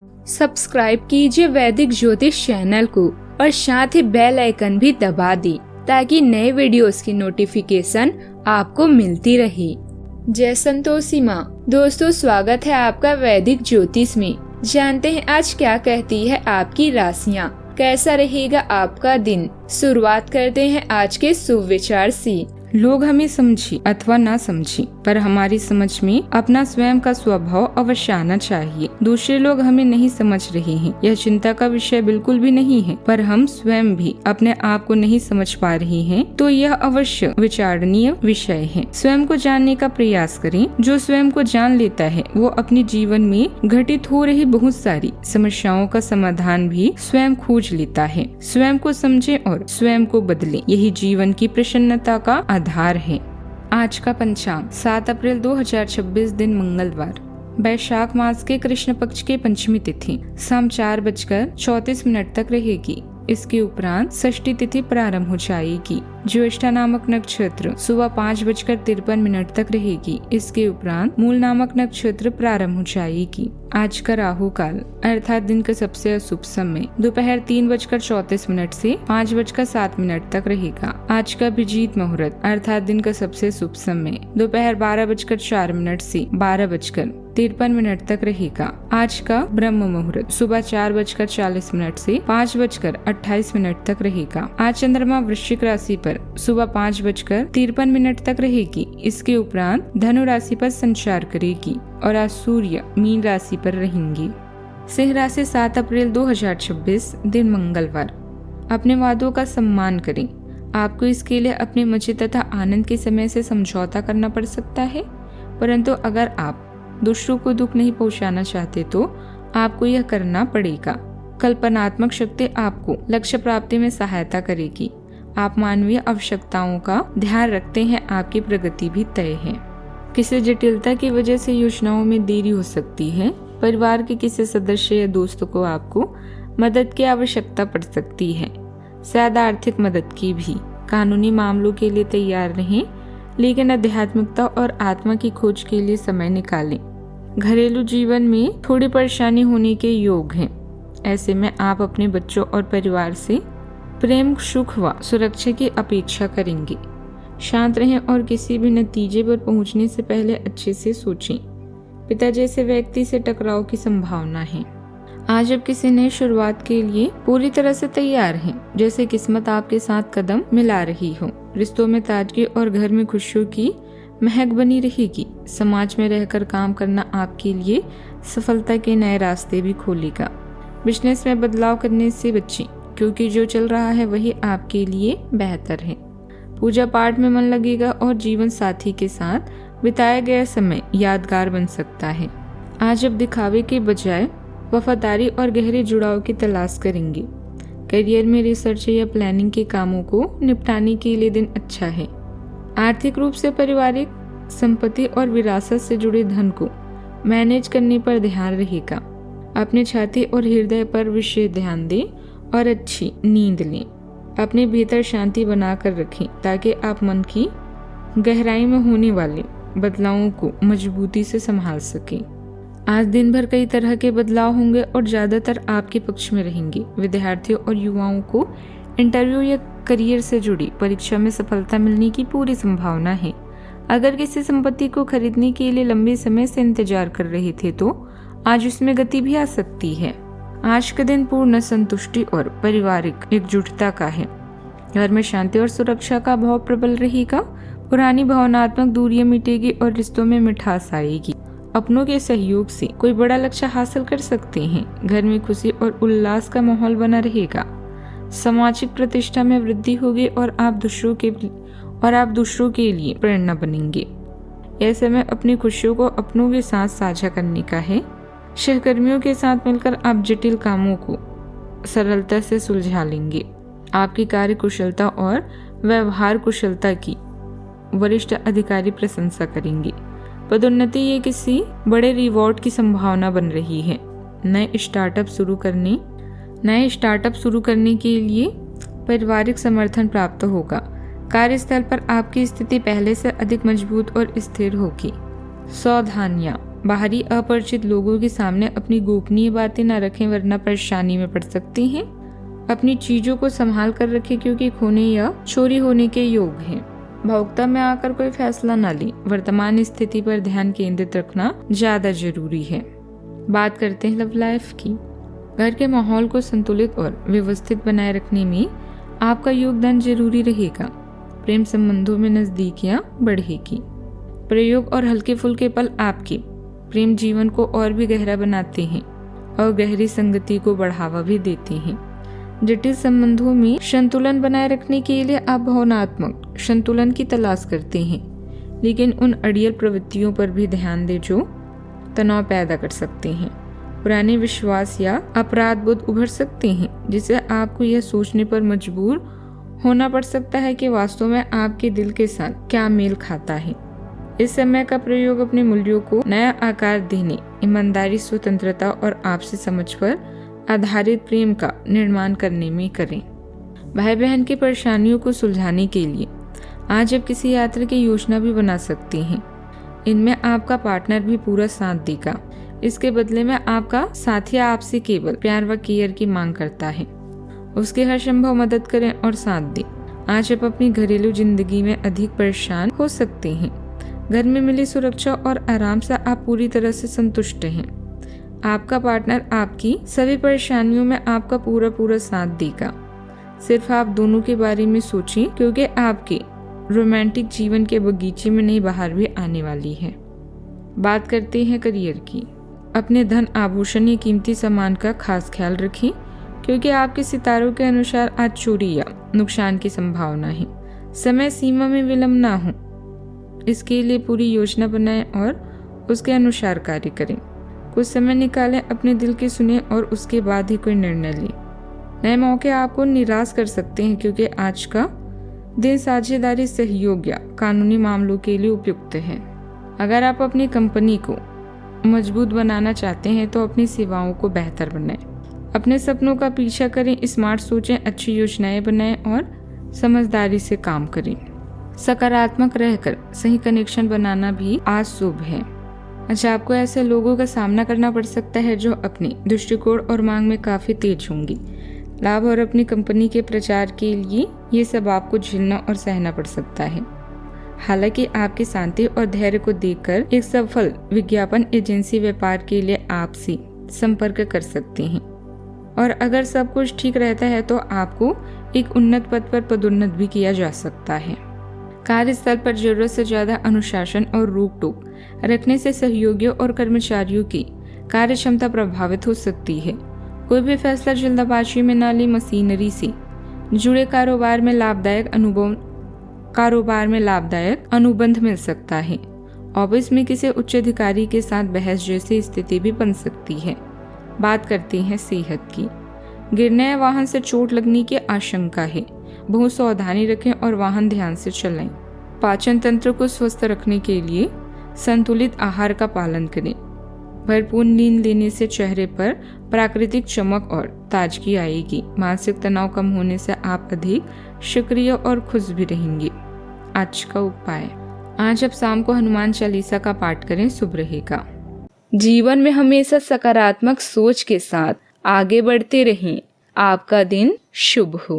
Subscribe कीजिए वैदिक ज्योतिष चैनल को और साथ ही बेल आइकन भी दबा दी ताकि नए वीडियोस की नोटिफिकेशन आपको मिलती रहे। जय संतोषी माँ। दोस्तों, स्वागत है आपका वैदिक ज्योतिष में। जानते हैं आज क्या कहती है आपकी राशियाँ, कैसा रहेगा आपका दिन। शुरुआत करते हैं आज के शुभ विचार से। लोग हमें समझे अथवा ना समझे, पर हमारी समझ में अपना स्वयं का स्वभाव अवश्य आना चाहिए। दूसरे लोग हमें नहीं समझ रहे हैं, यह चिंता का विषय बिल्कुल भी नहीं है, पर हम स्वयं भी अपने आप को नहीं समझ पा रहे हैं तो यह अवश्य विचारणीय विषय है। स्वयं को जानने का प्रयास करें। जो स्वयं को जान लेता है वो अपने जीवन में घटित हो रही बहुत सारी समस्याओं का समाधान भी स्वयं खोज लेता है। स्वयं को समझे और स्वयं को बदले, यही जीवन की प्रसन्नता का आधार है। आज का पंचांग 7 अप्रैल 2026 दिन मंगलवार, वैशाख मास के कृष्ण पक्ष के पंचमी तिथि शाम 4:34 तक रहेगी। इसके उपरांत षष्ठी तिथि प्रारंभ हो जाएगी। ज्येष्ठा नामक नक्षत्र सुबह 5:53 तक रहेगी। इसके उपरांत मूल नामक नक्षत्र प्रारंभ हो जाएगी। आज का राहु काल अर्थात दिन का सबसे अशुभ समय दोपहर 3:34 से 5:07 तक रहेगा। आज का अभिजीत मुहूर्त अर्थात दिन का सबसे शुभ समय दोपहर 12:04 से 12:53 तक रहेगा। आज का ब्रह्म मुहूर्त सुबह 4:40 से 5:28 तक रहेगा। आज चंद्रमा वृश्चिक राशि पर सुबह 5:53 तक रहेगी। इसके उपरांत धनु राशि पर संचार करेगी और आज सूर्य मीन राशि पर रहेंगी। सिंह राशि 7 अप्रैल 2026 दिन मंगलवार, अपने वादों का सम्मान करें। आपको इसके लिए अपने मजे तथा आनंद के समय से समझौता करना पड़ सकता है, परंतु अगर आप दूसरों को दुख नहीं पहुंचाना चाहते तो आपको यह करना पड़ेगा। कल्पनात्मक शक्ति आपको लक्ष्य प्राप्ति में सहायता करेगी। आप मानवीय आवश्यकताओं का ध्यान रखते हैं, आपकी प्रगति भी तय है। किसी जटिलता की वजह से योजनाओं में देरी हो सकती है। परिवार के किसी सदस्य या दोस्त को आपको मदद की आवश्यकता पड़ सकती है, शायद आर्थिक मदद की भी। कानूनी मामलों के लिए तैयार रहें, लेकिन आध्यात्मिकता और आत्मा की खोज के लिए समय निकालें। घरेलू जीवन में थोड़ी परेशानी होने के योग हैं। ऐसे में आप अपने बच्चों और परिवार से प्रेम, सुख व सुरक्षा की अपेक्षा करेंगे। शांत रहें और किसी भी नतीजे पर पहुंचने से पहले अच्छे से सोचें। पिता जैसे व्यक्ति से टकराव की संभावना है। आज आप किसी नई शुरुआत के लिए पूरी तरह से तैयार हैं, जैसे किस्मत आपके साथ कदम मिला रही हो। रिश्तों में ताजगी और घर में खुशियों की महक बनी रहेगी। समाज में रहकर काम करना आपके लिए सफलता के नए रास्ते भी खोलेगा। बिजनेस में बदलाव करने से बचें, क्योंकि जो चल रहा है वही आपके लिए बेहतर है। पूजा पाठ में मन लगेगा और जीवन साथी के साथ बिताया गया समय यादगार बन सकता है। आज आप दिखावे के बजाय वफादारी और गहरे जुड़ाव की तलाश करेंगे। करियर में रिसर्च या प्लानिंग के कामों को निपटाने के लिए दिन अच्छा है। आर्थिक रूप से पारिवारिक संपत्ति और विरासत से जुड़े धन को मैनेज करने पर ध्यान रहेगा। अपने छाती और हृदय पर विशेष ध्यान दें और अच्छी नींद लें। अपने भीतर शांति बनाकर रखें ताकि आप मन की गहराई में होने वाले बदलावों को मजबूती से संभाल सकें। आज दिन भर कई तरह के बदलाव होंगे और ज्यादातर आपके पक्ष में रहेंगे। विद्यार्थियों और युवाओं को इंटरव्यू या करियर से जुड़ी परीक्षा में सफलता मिलने की पूरी संभावना है। अगर किसी संपत्ति को खरीदने के लिए लंबे समय से इंतजार कर रहे थे तो आज उसमें गति भी आ सकती है। आज का दिन पूर्ण संतुष्टि और पारिवारिक एकजुटता का है। घर में शांति और सुरक्षा का भाव प्रबल रहेगा। पुरानी भावनात्मक दूरियां मिटेगी और रिश्तों में मिठास आएगी। अपनों के सहयोग से कोई बड़ा लक्ष्य हासिल कर सकते हैं। घर में खुशी और उल्लास का माहौल बना रहेगा। सामाजिक प्रतिष्ठा में वृद्धि होगी और आप दूसरों के लिए प्रेरणा बनेंगे। यह समय अपनी खुशियों को अपनों के साथ साझा करने का है। सहकर्मियों के साथ मिलकर आप जटिल कामों को सरलता से सुलझा लेंगे। आपकी कार्य कुशलता और व्यवहार कुशलता की वरिष्ठ अधिकारी प्रशंसा करेंगे। पदोन्नति या किसी बड़े रिवॉर्ड की संभावना बन रही है। नए स्टार्टअप शुरू करने के लिए पारिवारिक समर्थन प्राप्त होगा। कार्यस्थल पर आपकी स्थिति पहले से अधिक मजबूत और स्थिर होगी। सावधानियां बाहरी अपरिचित लोगों के सामने अपनी गोपनीय बातें न रखें, वरना परेशानी में पड़ सकती हैं। अपनी चीजों को संभाल कर रखें, क्योंकि खोने या चोरी होने के योग हैं। भावुकता में आकर कोई फैसला न लें। वर्तमान स्थिति पर ध्यान केंद्रित रखना ज्यादा जरूरी है। बात करते हैं लव लाइफ की। घर के माहौल को संतुलित और व्यवस्थित बनाए रखने में आपका योगदान जरूरी रहेगा। प्रेम संबंधों में नजदीकियां बढ़ेगी। प्रयोग और हल्के फुल्के पल आपके प्रेम जीवन को और भी गहरा बनाते हैं और गहरी संगति को बढ़ावा भी देते हैं। जटिल संबंधों में संतुलन बनाए रखने के लिए आप भावनात्मक संतुलन की तलाश करते हैं, लेकिन उन अड़ियल प्रवृत्तियों पर भी ध्यान दें जो तनाव पैदा कर सकते हैं। पुराने विश्वास या अपराध बोध उभर सकते हैं, जिससे आपको यह सोचने पर मजबूर होना पड़ सकता है कि वास्तव में आपके दिल के साथ क्या मेल खाता है। इस समय का प्रयोग अपने मूल्यों को नया आकार देने, ईमानदारी, स्वतंत्रता और आपसी समझ पर आधारित प्रेम का निर्माण करने में करें। भाई बहन की परेशानियों को सुलझाने के लिए आज आप किसी यात्रा की योजना भी बना सकते हैं। इनमें आपका पार्टनर भी पूरा साथ देगा। इसके बदले में आपका साथी आपसे केवल प्यार व केयर की मांग करता है। उसकी हर संभव मदद करें और साथ दें। आज आप अपनी घरेलू जिंदगी में अधिक परेशान हो सकते हैं। घर में मिली सुरक्षा और आराम से आप पूरी तरह से संतुष्ट हैं। आपका पार्टनर आपकी सभी परेशानियों में आपका पूरा साथ देगा। सिर्फ आप दोनों के बारे में सोचें, क्योंकि आपके रोमांटिक जीवन के बगीचे में नई बहार भी आने वाली है। बात करते हैं करियर की। अपने धन, आभूषण या कीमती सामान का खास ख्याल रखें, क्योंकि आपके सितारों के अनुसार आज चोरी या नुकसान की संभावना है। समय सीमा में विलंब ना हो, इसके लिए पूरी योजना बनाएं और उसके अनुसार कार्य करें। कुछ समय निकालें, अपने दिल की सुने और उसके बाद ही कोई निर्णय लें। नए मौके आपको निराश कर सकते हैं, क्योंकि आज का दिन साझेदारी, सहयोग या कानूनी मामलों के लिए उपयुक्त है। अगर आप अपनी कंपनी को मजबूत बनाना चाहते हैं तो अपनी सेवाओं को बेहतर बनाएं। अपने सपनों का पीछा करें, स्मार्ट सोचें, अच्छी योजनाएं बनाएं और समझदारी से काम करें। सकारात्मक रहकर सही कनेक्शन बनाना भी आज शुभ है। अच्छा, आपको ऐसे लोगों का सामना करना पड़ सकता है जो अपने दृष्टिकोण और मांग में काफी तेज होंगी। लाभ और अपनी कंपनी के प्रचार के लिए ये सब आपको झेलना और सहना पड़ सकता है। हालांकि आपकी शांति और धैर्य को देखकर एक सफल विज्ञापन एजेंसी व्यापार के लिए आपसे संपर्क कर सकते हैं, और अगर सब कुछ ठीक रहता है तो आपको एक उन्नत पद पर पदोन्नत भी किया जा सकता है। कार्यस्थल पर जरूरत से ज्यादा अनुशासन और रोक टोक रखने से सहयोगियों और कर्मचारियों की कार्य क्षमता प्रभावित हो सकती है। कोई भी फैसला जल्दबाजी में न लें। मशीनरी से जुड़े कारोबार में लाभदायक अनुबंध मिल सकता है। ऑफिस में किसी उच्च अधिकारी के साथ बहस जैसी स्थिति भी बन सकती है। बात करते हैं सेहत की। गिरने या वाहन से चोट लगने की आशंका है। बहुत सावधानी रखें और वाहन ध्यान से चलाएं। पाचन तंत्र को स्वस्थ रखने के लिए संतुलित आहार का पालन करें। भरपूर नींद लेने से चेहरे पर प्राकृतिक चमक और ताजगी आएगी। मानसिक तनाव कम होने से आप अधिक सक्रिय और खुश भी रहेंगे। आज का उपाय, आज आप शाम को हनुमान चालीसा का पाठ करें, शुभ रहेगा। जीवन में हमेशा सकारात्मक सोच के साथ आगे बढ़ते रहें। आपका दिन शुभ हो।